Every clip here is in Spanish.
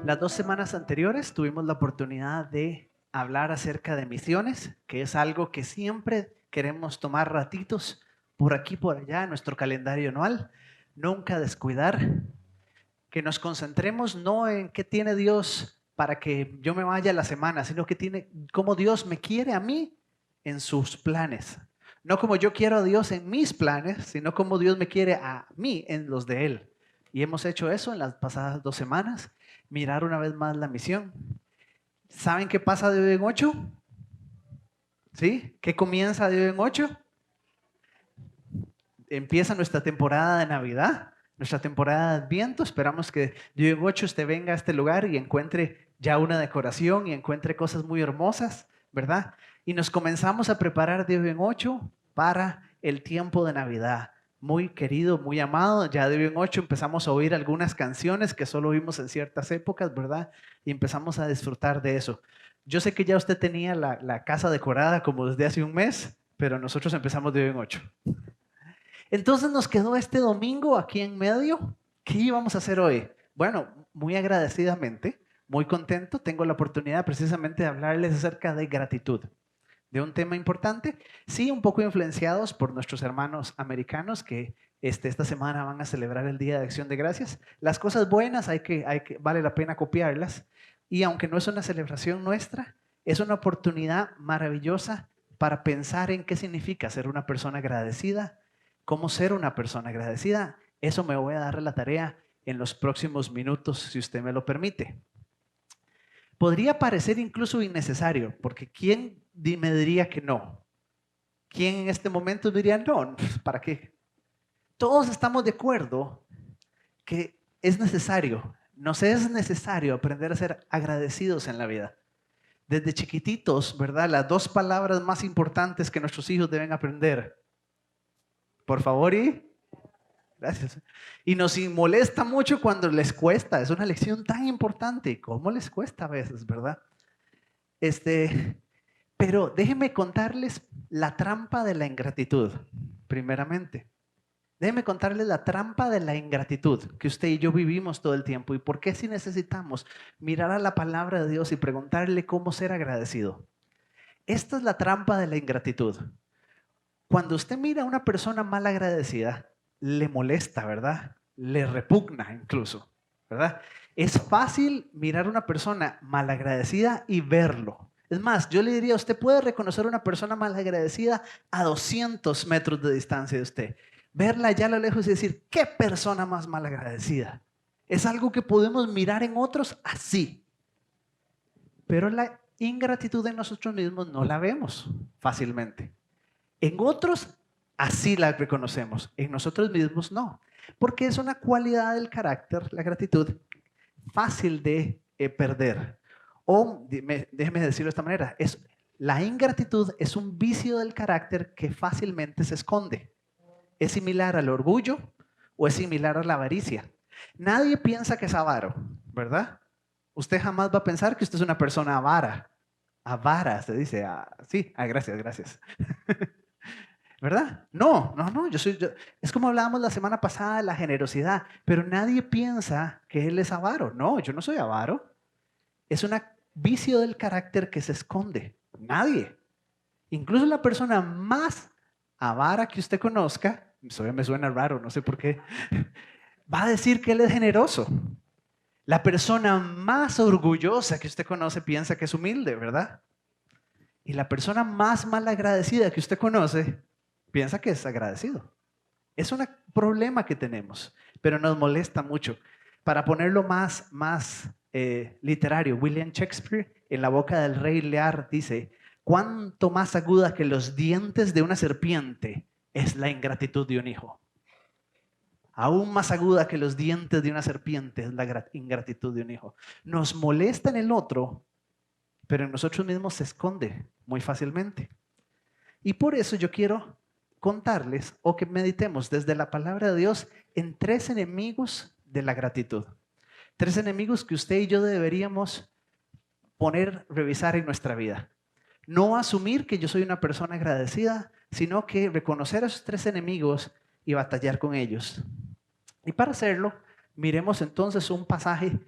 Las 2 semanas anteriores tuvimos la oportunidad de hablar acerca de misiones, que es algo que siempre queremos tomar ratitos por aquí, por allá, en nuestro calendario anual. Nunca descuidar, que nos concentremos no en qué tiene Dios para que yo me vaya a la semana, sino que tiene cómo Dios me quiere a mí en sus planes. No como yo quiero a Dios en mis planes, sino como Dios me quiere a mí en los de Él. Y hemos hecho eso en las pasadas 2 semanas. Mirar una vez más la misión. ¿Saben qué pasa de hoy en 8? ¿Sí? ¿Qué comienza de hoy en 8? Empieza nuestra temporada de Navidad, nuestra temporada de Adviento. Esperamos que de hoy en 8 usted venga a este lugar y encuentre ya una decoración y encuentre cosas muy hermosas, ¿verdad? Y nos comenzamos a preparar de hoy en 8 para el tiempo de Navidad. Muy querido, muy amado. Ya de hoy en 8 empezamos a oír algunas canciones que solo oímos en ciertas épocas, ¿verdad? Y empezamos a disfrutar de eso. Yo sé que ya usted tenía la casa decorada como desde hace un mes, pero nosotros empezamos de hoy en 8. Entonces nos quedó este domingo aquí en medio. ¿Qué íbamos a hacer hoy? Bueno, muy agradecidamente, muy contento, tengo la oportunidad precisamente de hablarles acerca de gratitud, de un tema importante, sí, un poco influenciados por nuestros hermanos americanos que esta semana van a celebrar el Día de Acción de Gracias. Las cosas buenas vale la pena copiarlas, y aunque no es una celebración nuestra, es una oportunidad maravillosa para pensar en qué significa ser una persona agradecida, cómo ser una persona agradecida. Eso me voy a dar la tarea en los próximos minutos, si usted me lo permite. Podría parecer incluso innecesario, porque ¿quién me diría que no? ¿Quién en este momento diría no? ¿Para qué? Todos estamos de acuerdo que es necesario, nos es necesario aprender a ser agradecidos en la vida. Desde chiquititos, ¿verdad? Las 2 palabras más importantes que nuestros hijos deben aprender. Por favor, y gracias. Y nos molesta mucho cuando les cuesta. Es una lección tan importante. ¿Cómo les cuesta a veces, verdad? Pero déjenme contarles la trampa de la ingratitud, primeramente. Déjenme contarles la trampa de la ingratitud que usted y yo vivimos todo el tiempo y por qué si necesitamos mirar a la palabra de Dios y preguntarle cómo ser agradecido. Esta es la trampa de la ingratitud. Cuando usted mira a una persona mal agradecida, le molesta, ¿verdad? Le repugna incluso, ¿verdad? Es fácil mirar a una persona mal agradecida y verlo. Es más, yo le diría, usted puede reconocer a una persona mal agradecida a 200 metros de distancia de usted. Verla allá a lo lejos y decir, ¿qué persona más mal agradecida? Es algo que podemos mirar en otros así. Pero la ingratitud en nosotros mismos no la vemos fácilmente. En otros así la reconocemos, en nosotros mismos no, porque es una cualidad del carácter, la gratitud, fácil de perder. O déjeme decirlo de esta manera, la ingratitud es un vicio del carácter que fácilmente se esconde. Es similar al orgullo o es similar a la avaricia. Nadie piensa que es avaro, ¿verdad? Usted jamás va a pensar que usted es una persona avara. Avara, se dice. Sí, gracias, gracias. ¿Verdad? No, es como hablábamos la semana pasada de la generosidad, pero nadie piensa que él es avaro. No, yo no soy avaro. Es un vicio del carácter que se esconde. Nadie. Incluso la persona más avara que usted conozca, me suena raro, no sé por qué, va a decir que él es generoso. La persona más orgullosa que usted conoce piensa que es humilde, ¿verdad? Y la persona más malagradecida que usted conoce piensa que es agradecido. Es un problema que tenemos, pero nos molesta mucho. Para ponerlo más literario, William Shakespeare, en La boca del rey Lear, dice, cuánto más aguda que los dientes de una serpiente es la ingratitud de un hijo. Aún más aguda que los dientes de una serpiente es la ingratitud de un hijo. Nos molesta en el otro, pero en nosotros mismos se esconde muy fácilmente. Y por eso yo quiero contarles o que meditemos desde la palabra de Dios en 3 enemigos de la gratitud. 3 enemigos que usted y yo deberíamos revisar en nuestra vida. No asumir que yo soy una persona agradecida, sino que reconocer a esos 3 enemigos y batallar con ellos. Y para hacerlo, miremos entonces un pasaje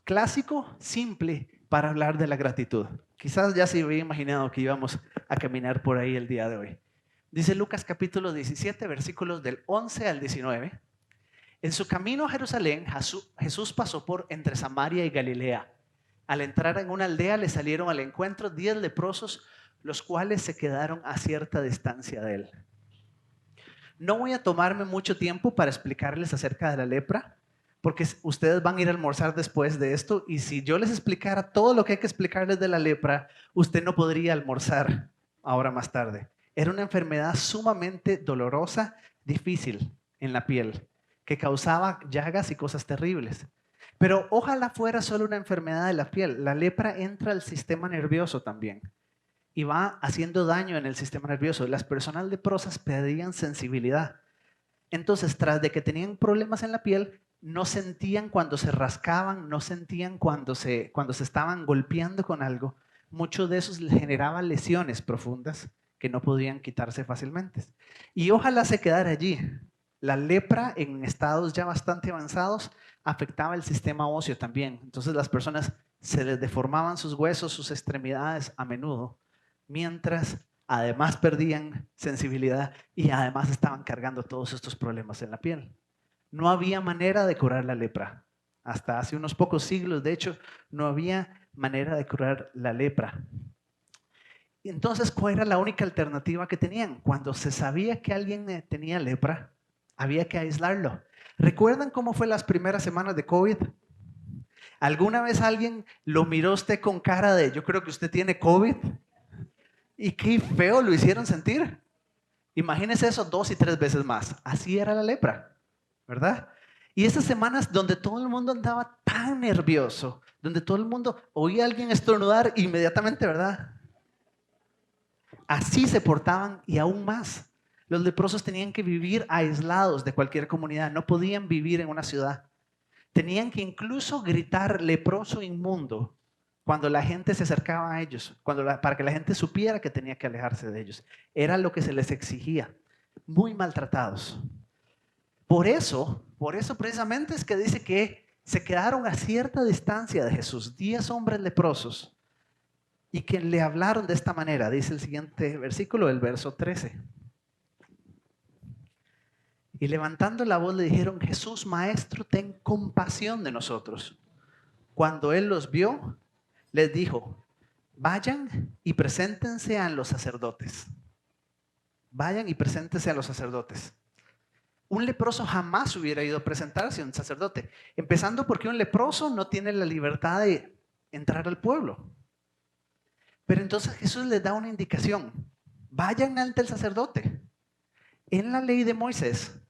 clásico, simple para hablar de la gratitud. Quizás ya se había imaginado que íbamos a caminar por ahí el día de hoy. Dice Lucas capítulo 17, versículos del 11 al 19. En su camino a Jerusalén, Jesús pasó por entre Samaria y Galilea. Al entrar en una aldea le salieron al encuentro 10 leprosos, los cuales se quedaron a cierta distancia de él. No voy a tomarme mucho tiempo para explicarles acerca de la lepra, porque ustedes van a ir a almorzar después de esto, y si yo les explicara todo lo que hay que explicarles de la lepra, usted no podría almorzar ahora más tarde. Era una enfermedad sumamente dolorosa, difícil en la piel, que causaba llagas y cosas terribles. Pero ojalá fuera solo una enfermedad de la piel. La lepra entra al sistema nervioso también y va haciendo daño en el sistema nervioso. Las personas leprosas perdían sensibilidad. Entonces, tras de que tenían problemas en la piel, no sentían cuando se rascaban, no sentían cuando se estaban golpeando con algo. Muchos de esos les generaba lesiones profundas que no podían quitarse fácilmente. Y ojalá se quedara allí. La lepra en estados ya bastante avanzados afectaba el sistema óseo también. Entonces las personas se les deformaban sus huesos, sus extremidades a menudo, mientras además perdían sensibilidad y además estaban cargando todos estos problemas en la piel. No había manera de curar la lepra. Hasta hace unos pocos siglos, de hecho, no había manera de curar la lepra. Entonces, ¿cuál era la única alternativa que tenían? Cuando se sabía que alguien tenía lepra, había que aislarlo. ¿Recuerdan cómo fue las primeras semanas de COVID? ¿Alguna vez alguien lo miró usted con cara de, yo creo que usted tiene COVID? Y qué feo lo hicieron sentir. Imagínese eso 2 y 3 veces más. Así era la lepra, ¿verdad? Y esas semanas donde todo el mundo andaba tan nervioso, donde todo el mundo oía a alguien estornudar inmediatamente, ¿verdad? Así se portaban y aún más. Los leprosos tenían que vivir aislados de cualquier comunidad, no podían vivir en una ciudad. Tenían que incluso gritar leproso inmundo cuando la gente se acercaba a ellos, para que la gente supiera que tenía que alejarse de ellos. Era lo que se les exigía. Muy maltratados. Por eso precisamente es que dice que se quedaron a cierta distancia de Jesús, 10 hombres leprosos, y que le hablaron de esta manera. Dice el siguiente versículo, el verso 13. Y levantando la voz le dijeron, Jesús, Maestro, ten compasión de nosotros. Cuando él los vio, les dijo, vayan y preséntense a los sacerdotes. Vayan y preséntense a los sacerdotes. Un leproso jamás hubiera ido a presentarse a un sacerdote, empezando porque un leproso no tiene la libertad de entrar al pueblo. Pero entonces Jesús les da una indicación, vayan ante el sacerdote. En la ley de Moisés,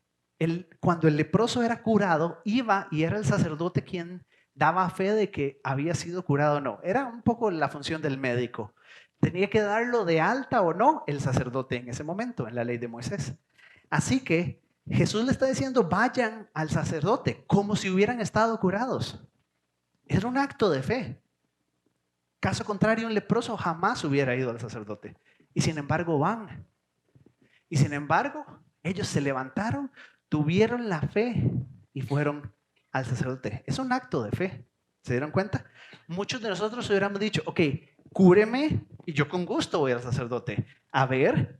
cuando el leproso era curado, iba y era el sacerdote quien daba fe de que había sido curado o no. Era un poco la función del médico. Tenía que darlo de alta o no el sacerdote en ese momento, en la ley de Moisés. Así que Jesús le está diciendo, vayan al sacerdote, como si hubieran estado curados. Era un acto de fe. Caso contrario, un leproso jamás hubiera ido al sacerdote. Y sin embargo van. Y sin embargo, ellos se levantaron, tuvieron la fe y fueron al sacerdote. Es un acto de fe. ¿Se dieron cuenta? Muchos de nosotros hubiéramos dicho, ok, cúreme y yo con gusto voy al sacerdote. A ver,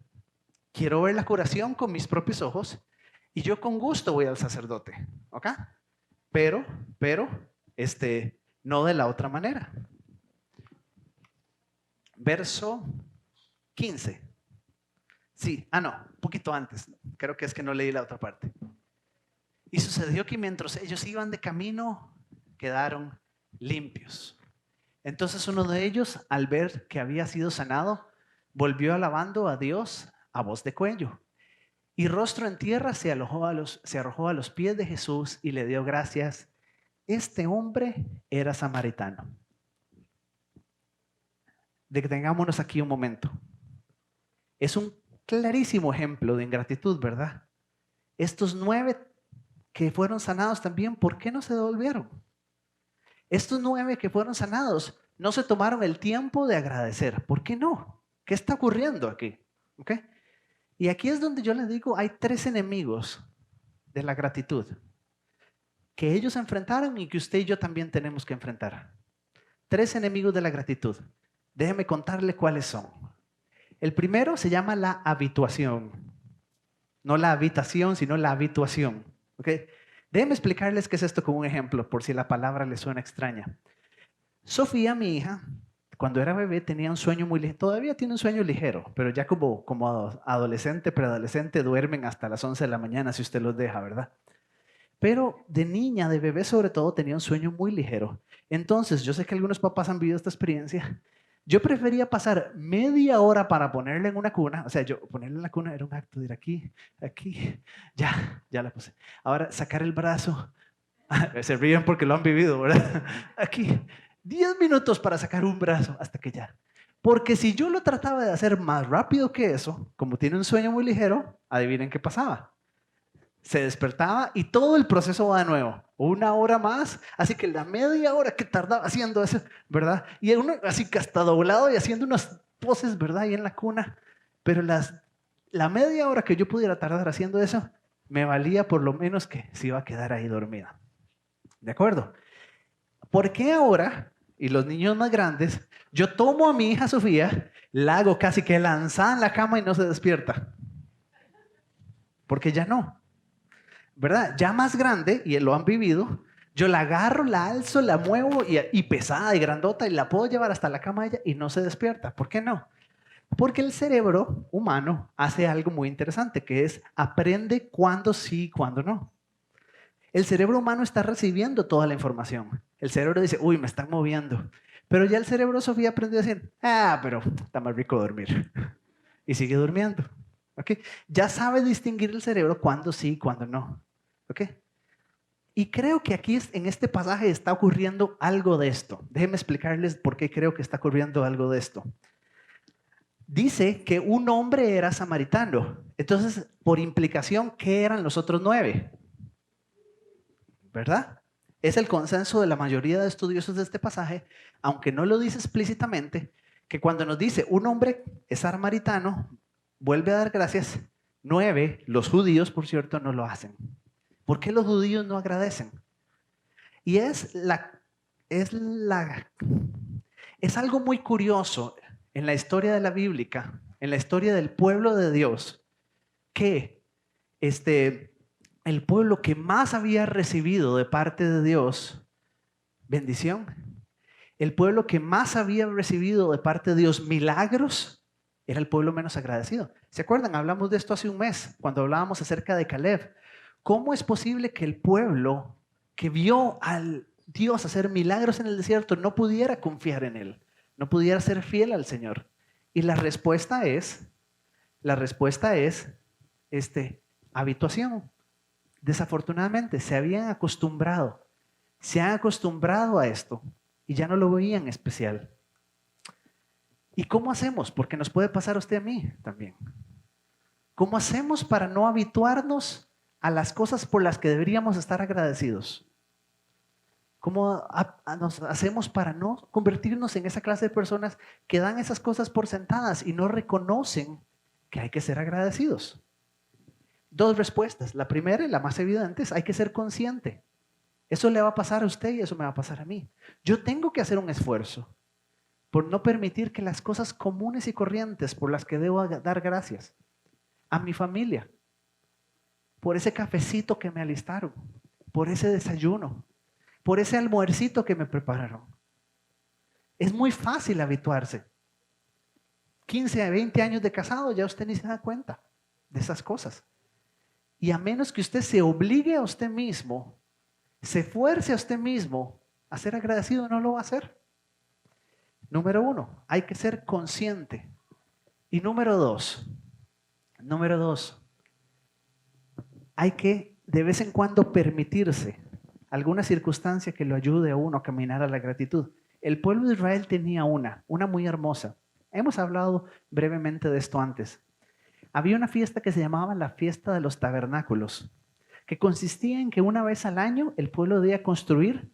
quiero ver la curación con mis propios ojos y yo con gusto voy al sacerdote. ¿Ok? Pero, no de la otra manera. Verso 15. Sí, no, un poquito antes. Creo que es que no leí la otra parte. Y sucedió que mientras ellos iban de camino, quedaron limpios. Entonces uno de ellos, al ver que había sido sanado, volvió alabando a Dios a voz de cuello. Y rostro en tierra se arrojó a los pies de Jesús y le dio gracias. Este hombre era samaritano. Detengámonos aquí un momento. Es un clarísimo ejemplo de ingratitud, ¿verdad? Estos 9 que fueron sanados también, ¿por qué no se devolvieron? Estos 9 que fueron sanados no se tomaron el tiempo de agradecer. ¿Por qué no? ¿Qué está ocurriendo aquí? ¿Ok? Y aquí es donde yo les digo, hay 3 enemigos de la gratitud. que ellos enfrentaron y que usted y yo también tenemos que enfrentar. 3 enemigos de la gratitud. Déjeme contarle cuáles son. El primero se llama la habituación. No la habitación, sino la habituación. ¿Okay? Déjenme explicarles qué es esto con un ejemplo, por si la palabra les suena extraña. Sofía, mi hija, cuando era bebé tenía un sueño muy ligero. Todavía tiene un sueño ligero, pero ya como adolescente, preadolescente, duermen hasta las 11 de la mañana si usted los deja, ¿verdad? Pero de niña, de bebé sobre todo, tenía un sueño muy ligero. Entonces, yo sé que algunos papás han vivido esta experiencia. Yo prefería pasar media hora para ponerle en una cuna. O sea, yo ponerle en la cuna era un acto de ir aquí, aquí, ya la puse. Ahora, sacar el brazo. Se ríen porque lo han vivido, ¿verdad? Aquí, 10 minutos para sacar un brazo hasta que ya. Porque si yo lo trataba de hacer más rápido que eso, como tiene un sueño muy ligero, adivinen qué pasaba. Se despertaba y todo el proceso va de nuevo. 1 hora más, así que la media hora que tardaba haciendo eso, ¿verdad? Y uno así que hasta doblado y haciendo unas poses, ¿verdad? Ahí en la cuna. Pero la media hora que yo pudiera tardar haciendo eso, me valía por lo menos que se iba a quedar ahí dormida. ¿De acuerdo? ¿Por qué ahora, y los niños más grandes, yo tomo a mi hija Sofía, la hago casi que lanzada en la cama y no se despierta? Porque ya no. ¿Verdad? Ya más grande, y lo han vivido, yo la agarro, la alzo, la muevo y pesada y grandota y la puedo llevar hasta la cama de ella y no se despierta. ¿Por qué no? Porque el cerebro humano hace algo muy interesante, que es aprende cuándo sí y cuándo no. El cerebro humano está recibiendo toda la información. El cerebro dice, uy, me están moviendo. Pero ya el cerebro Sofía aprendió a decir, pero está más rico dormir. Y sigue durmiendo. ¿Okay? Ya sabe distinguir el cerebro cuándo sí y cuándo no. ¿Okay? Y creo que aquí en este pasaje está ocurriendo algo de esto. Déjenme explicarles por qué creo que está ocurriendo algo de esto. Dice que un hombre era samaritano. Entonces, por implicación, ¿qué eran los otros 9? ¿Verdad? Es el consenso de la mayoría de estudiosos de este pasaje, aunque no lo dice explícitamente, que cuando nos dice un hombre es samaritano, vuelve a dar gracias. 9, los judíos, por cierto, no lo hacen. ¿Por qué los judíos no agradecen? Y es algo muy curioso en la historia de la Biblia, en la historia del pueblo de Dios, que el pueblo que más había recibido de parte de Dios bendición, el pueblo que más había recibido de parte de Dios milagros, era el pueblo menos agradecido. ¿Se acuerdan? Hablamos de esto hace un mes, cuando hablábamos acerca de Caleb. ¿Cómo es posible que el pueblo que vio al Dios hacer milagros en el desierto no pudiera confiar en él, no pudiera ser fiel al Señor? Y la respuesta es habituación. Desafortunadamente se han acostumbrado a esto y ya no lo veían especial. ¿Y cómo hacemos? Porque nos puede pasar a usted y a mí también. ¿Cómo hacemos para no habituarnos a las cosas por las que deberíamos estar agradecidos? ¿Cómo nos hacemos para no convertirnos en esa clase de personas que dan esas cosas por sentadas y no reconocen que hay que ser agradecidos? 2 respuestas. La primera y la más evidente es hay que ser consciente. Eso le va a pasar a usted y eso me va a pasar a mí. Yo tengo que hacer un esfuerzo por no permitir que las cosas comunes y corrientes por las que debo dar gracias, a mi familia, por ese cafecito que me alistaron, por ese desayuno, por ese almuercito que me prepararon. Es muy fácil habituarse. 15 a 20 años de casado, ya usted ni se da cuenta de esas cosas. Y a menos que usted se obligue a usted mismo, se fuerce a usted mismo a ser agradecido, no lo va a hacer. Número 1, hay que ser consciente. Y número dos, hay que de vez en cuando permitirse alguna circunstancia que lo ayude a uno a caminar a la gratitud. El pueblo de Israel tenía una muy hermosa. Hemos hablado brevemente de esto antes. Había una fiesta que se llamaba la fiesta de los tabernáculos, que consistía en que una vez al año el pueblo debía construir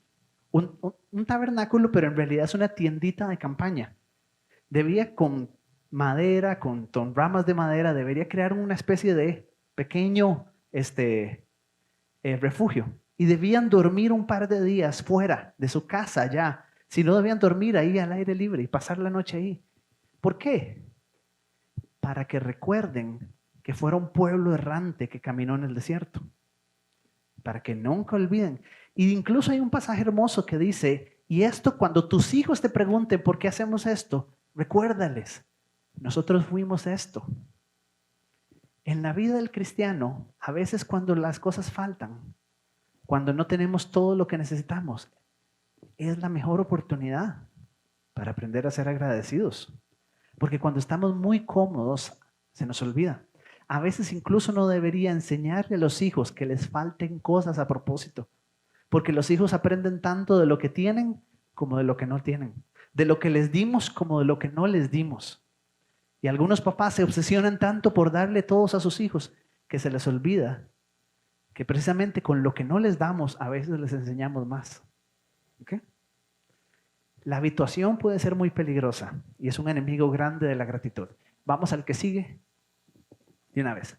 un tabernáculo, pero en realidad es una tiendita de campaña. Debía con madera, con ramas de madera, debería crear una especie de pequeño refugio. y debían dormir un par de días fuera de su casa ya. Si no, debían dormir ahí al aire libre y pasar la noche ahí. ¿Por qué? Para que recuerden que fueron un pueblo errante que caminó en el desierto. Para que nunca olviden. Y incluso hay un pasaje hermoso que dice, y esto cuando tus hijos te pregunten por qué hacemos esto, recuérdales, nosotros fuimos esto. En la vida del cristiano, a veces cuando las cosas faltan, cuando no tenemos todo lo que necesitamos, es la mejor oportunidad para aprender a ser agradecidos. Porque cuando estamos muy cómodos, se nos olvida. A veces incluso no debería enseñarle a los hijos que les falten cosas a propósito. Porque los hijos aprenden tanto de lo que tienen como de lo que no tienen. De lo que les dimos como de lo que no les dimos. Y algunos papás se obsesionan tanto por darle todos a sus hijos que se les olvida que precisamente con lo que no les damos a veces les enseñamos más. ¿Okay? La habituación puede ser muy peligrosa y es un enemigo grande de la gratitud. Vamos al que sigue de una vez.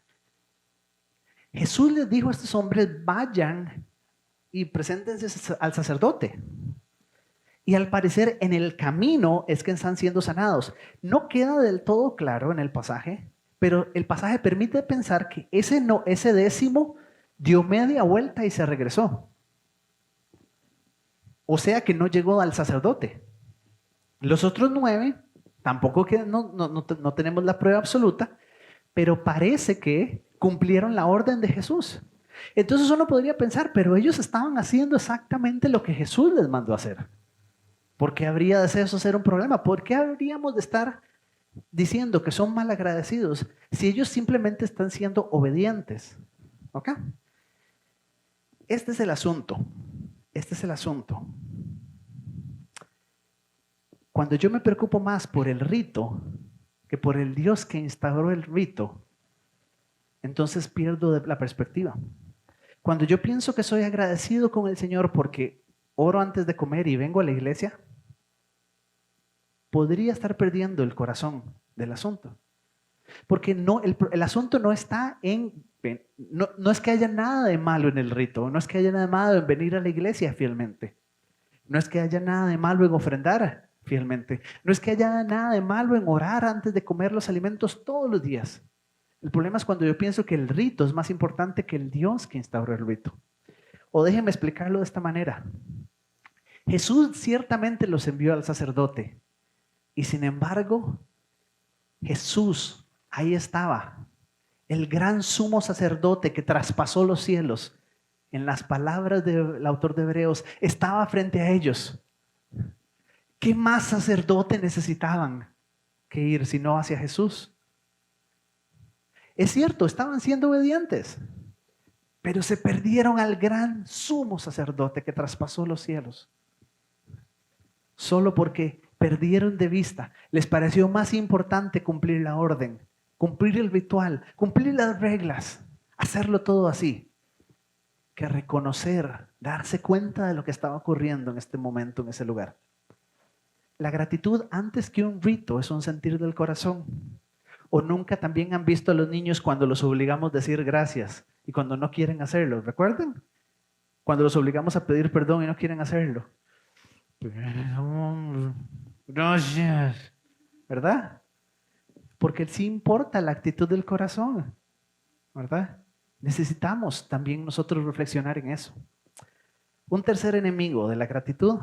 Jesús les dijo a estos hombres, vayan y preséntense al sacerdote. Y al parecer en el camino es que están siendo sanados. No queda del todo claro en el pasaje, pero el pasaje permite pensar que ese décimo dio media vuelta y se regresó. O sea que no llegó al sacerdote. Los otros 9, tampoco que no tenemos la prueba absoluta, pero parece que cumplieron la orden de Jesús. Entonces uno podría pensar, pero ellos estaban haciendo exactamente lo que Jesús les mandó a hacer. ¿Por qué habría de eso ser un problema? ¿Por qué habríamos de estar diciendo que son malagradecidos si ellos simplemente están siendo obedientes? ¿Ok? Este es el asunto. Este es el asunto. Cuando yo me preocupo más por el rito que por el Dios que instauró el rito, entonces pierdo la perspectiva. Cuando yo pienso que soy agradecido con el Señor porque oro antes de comer y vengo a la iglesia, podría estar perdiendo el corazón del asunto. Porque no, el asunto no está no es que haya nada de malo en el rito, no es que haya nada de malo en venir a la iglesia fielmente, no es que haya nada de malo en ofrendar fielmente, no es que haya nada de malo en orar antes de comer los alimentos todos los días. El problema es cuando yo pienso que el rito es más importante que el Dios que instauró el rito. O déjenme explicarlo de esta manera. Jesús ciertamente los envió al sacerdote y sin embargo Jesús ahí estaba, el gran sumo sacerdote que traspasó los cielos. En las palabras del autor de Hebreos, estaba frente a ellos. ¿Qué más sacerdote necesitaban que ir sino hacia Jesús? Es cierto, estaban siendo obedientes, pero se perdieron al gran sumo sacerdote que traspasó los cielos. Solo porque perdieron de vista, les pareció más importante cumplir la orden, cumplir el ritual, cumplir las reglas, hacerlo todo así, que reconocer, darse cuenta de lo que estaba ocurriendo en este momento, en ese lugar. La gratitud, antes que un rito, es un sentir del corazón. O nunca también han visto a los niños cuando los obligamos a decir gracias y cuando no quieren hacerlo. ¿Recuerdan? Cuando los obligamos a pedir perdón y no quieren hacerlo. Perdón, gracias. ¿Verdad? Porque sí importa la actitud del corazón. ¿Verdad? Necesitamos también nosotros reflexionar en eso. Un tercer enemigo de la gratitud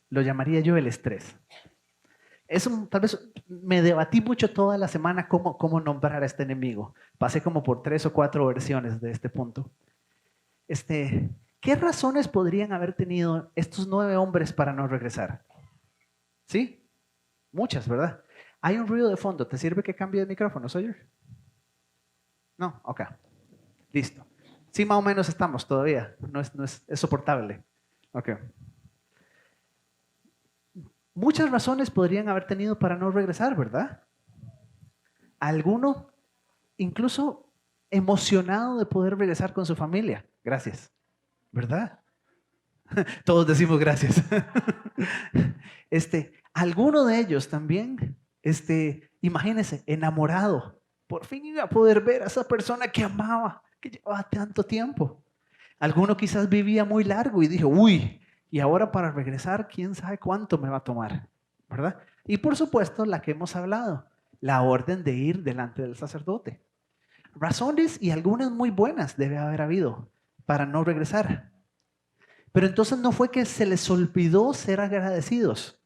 lo llamaría yo el estrés. Tal vez me debatí mucho toda la semana cómo nombrar a este enemigo. Pasé como por 3 o 4 versiones de este punto. ¿Qué razones podrían haber tenido estos 9 hombres para no regresar? ¿Sí? Muchas, ¿verdad? Hay un ruido de fondo. ¿Te sirve que cambie de micrófono, Sawyer? No, ok. Listo. Sí, más o menos estamos todavía. Es soportable. Ok. Muchas razones podrían haber tenido para no regresar, ¿verdad? Alguno incluso emocionado de poder regresar con su familia. Gracias. ¿Verdad? Todos decimos gracias. Alguno de ellos también, imagínense, enamorado. Por fin iba a poder ver a esa persona que amaba que llevaba tanto tiempo. Alguno quizás vivía muy largo y dijo, uy, y ahora para regresar, quién sabe cuánto me va a tomar, ¿verdad? Y por supuesto, la que hemos hablado, la orden de ir delante del sacerdote. Razones y algunas muy buenas debe haber habido para no regresar. Pero entonces no fue que se les olvidó ser agradecidos.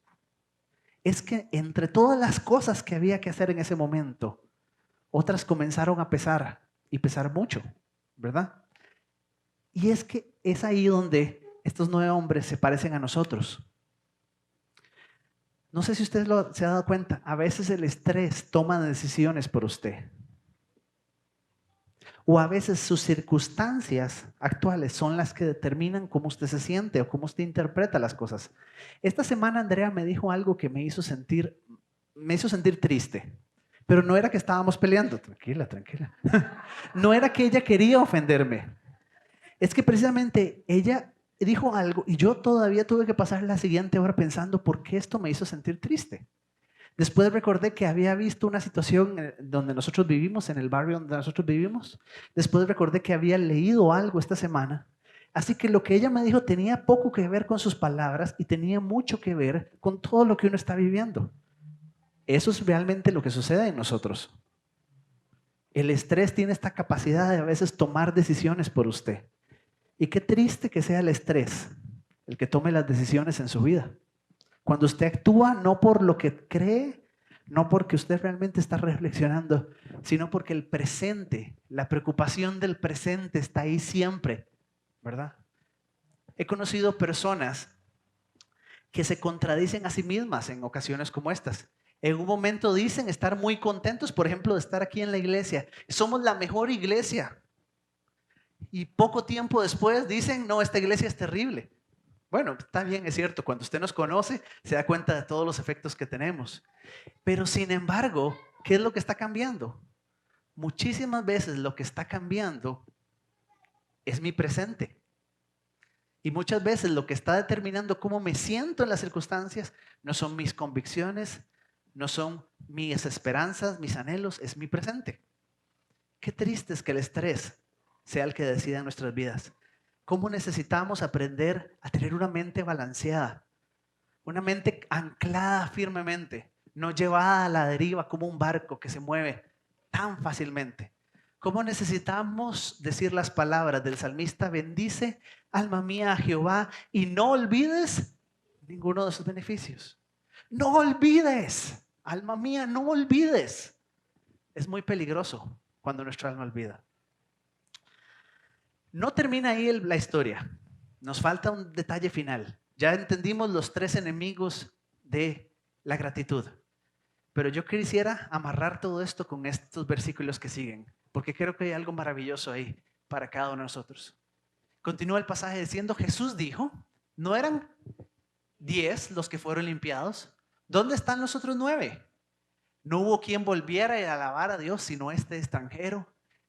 Es que entre todas las cosas que había que hacer en ese momento, otras comenzaron a pesar y pesar mucho, ¿verdad? Y es que es ahí donde estos 9 hombres se parecen a nosotros. No sé si usted se ha dado cuenta, a veces el estrés toma decisiones por usted. O a veces sus circunstancias actuales son las que determinan cómo usted se siente o cómo usted interpreta las cosas. Esta semana Andrea me dijo algo que me hizo sentir triste. Pero no era que estábamos peleando, tranquila, tranquila. No era que ella quería ofenderme. Es que precisamente ella dijo algo y yo todavía tuve que pasar la siguiente hora pensando por qué esto me hizo sentir triste. Después recordé que había visto una situación donde nosotros vivimos, en el barrio donde nosotros vivimos. Después recordé que había leído algo esta semana. Así que lo que ella me dijo tenía poco que ver con sus palabras y tenía mucho que ver con todo lo que uno está viviendo. Eso es realmente lo que sucede en nosotros. El estrés tiene esta capacidad de a veces tomar decisiones por usted. Y qué triste que sea el estrés el que tome las decisiones en su vida. Cuando usted actúa no por lo que cree, no porque usted realmente está reflexionando, sino porque el presente, la preocupación del presente está ahí siempre, ¿verdad? He conocido personas que se contradicen a sí mismas en ocasiones como estas. En un momento dicen estar muy contentos, por ejemplo, de estar aquí en la iglesia. Somos la mejor iglesia. Y poco tiempo después dicen, no, esta iglesia es terrible. Bueno, está bien, es cierto, cuando usted nos conoce, se da cuenta de todos los efectos que tenemos. Pero sin embargo, ¿qué es lo que está cambiando? Muchísimas veces lo que está cambiando es mi presente. Y muchas veces lo que está determinando cómo me siento en las circunstancias no son mis convicciones, no son mis esperanzas, mis anhelos, es mi presente. Qué triste es que el estrés sea el que decida en nuestras vidas. ¿Cómo necesitamos aprender a tener una mente balanceada? Una mente anclada firmemente, no llevada a la deriva como un barco que se mueve tan fácilmente. ¿Cómo necesitamos decir las palabras del salmista? Bendice, alma mía, a Jehová y no olvides ninguno de sus beneficios. No olvides, alma mía, no olvides. Es muy peligroso cuando nuestra alma olvida. No termina ahí la historia. Nos falta un detalle final. Ya entendimos los 3 enemigos de la gratitud. Pero yo quisiera amarrar todo esto con estos versículos que siguen, porque creo que hay algo maravilloso ahí para cada uno de nosotros. Continúa el pasaje diciendo, Jesús dijo, ¿no eran 10 los que fueron limpiados? ¿Dónde están los otros 9? No hubo quien volviera a alabar a Dios sino este extranjero.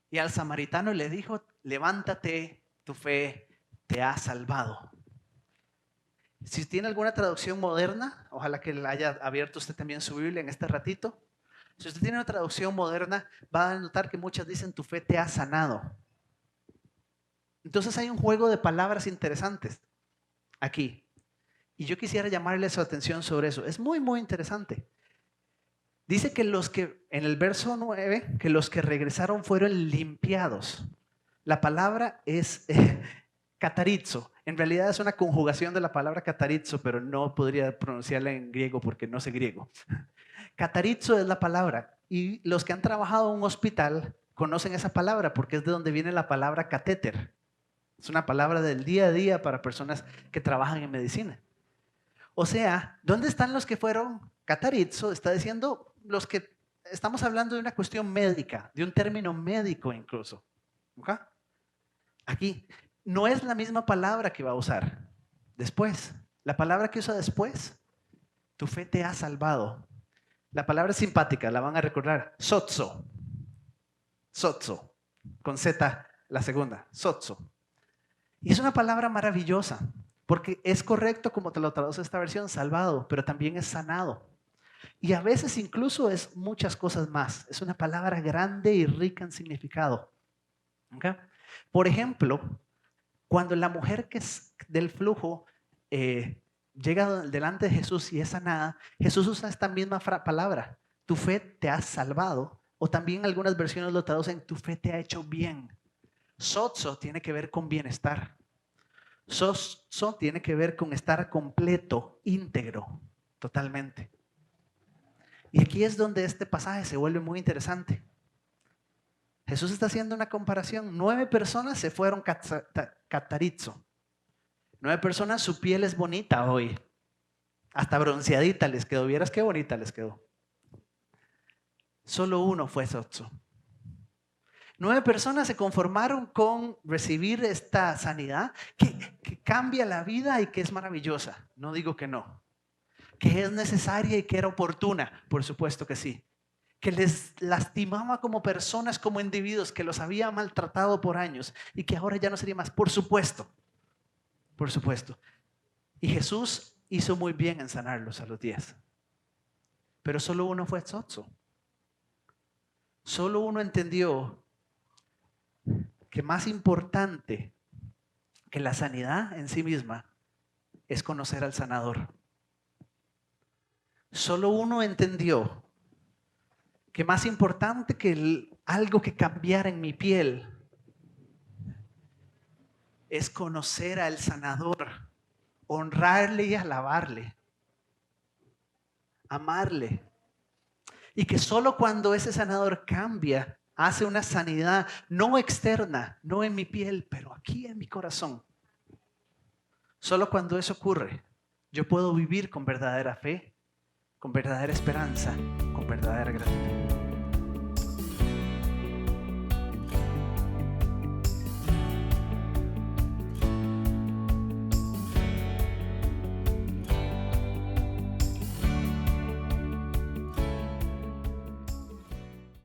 Y al samaritano le dijo, levántate, tu fe te ha salvado. Si tiene alguna traducción moderna, ojalá que la haya abierto usted también su Biblia en este ratito. Si usted tiene una traducción moderna, va a notar que muchas dicen tu fe te ha sanado. Entonces hay un juego de palabras interesantes aquí. Y yo quisiera llamarle su atención sobre eso. Es muy, muy interesante. Dice que en el verso 9, que los que regresaron fueron limpiados. La palabra es catarizo. En realidad es una conjugación de la palabra catarizo, pero no podría pronunciarla en griego porque no sé griego. Catarizo es la palabra. Y los que han trabajado en un hospital conocen esa palabra porque es de donde viene la palabra catéter. Es una palabra del día a día para personas que trabajan en medicina. O sea, ¿dónde están los que fueron catarizo? Está diciendo los que estamos hablando de una cuestión médica, de un término médico incluso. ¿Okay? Aquí no es la misma palabra que va a usar después. La palabra que usa después, tu fe te ha salvado. La palabra es simpática, la van a recordar. Sozo. Sozo. Con Z la segunda. Sozo. Y es una palabra maravillosa, porque es correcto como te lo traduce esta versión, salvado, pero también es sanado. Y a veces incluso es muchas cosas más. Es una palabra grande y rica en significado. ¿Okay? Por ejemplo, cuando la mujer que es del flujo llega delante de Jesús y es sanada, Jesús usa esta misma palabra, tu fe te ha salvado, o también algunas versiones lo traducen, tu fe te ha hecho bien. Sozo tiene que ver con bienestar. Sozo tiene que ver con estar completo, íntegro, totalmente. Y aquí es donde este pasaje se vuelve muy interesante. Jesús está haciendo una comparación. 9 personas se fueron catarizo. 9 personas, su piel es bonita hoy. Hasta bronceadita les quedó. ¿Vieras qué bonita les quedó? Solo uno fue sozo. 9 personas se conformaron con recibir esta sanidad que cambia la vida y que es maravillosa. No digo que no. Que es necesaria y que era oportuna. Por supuesto que sí. Que les lastimaba como personas, como individuos, que los había maltratado por años y que ahora ya no sería más. Por supuesto. Por supuesto. Y Jesús hizo muy bien en sanarlos a los 10. Pero solo uno fue sozo. Solo uno entendió que más importante que la sanidad en sí misma es conocer al sanador. Solo uno entendió que más importante que algo que cambiara en mi piel es conocer al sanador, honrarle y alabarle, amarle. Y que solo cuando ese sanador cambia, hace una sanidad no externa, no en mi piel, pero aquí en mi corazón. Solo cuando eso ocurre, yo puedo vivir con verdadera fe, con verdadera esperanza, con verdadera gratitud.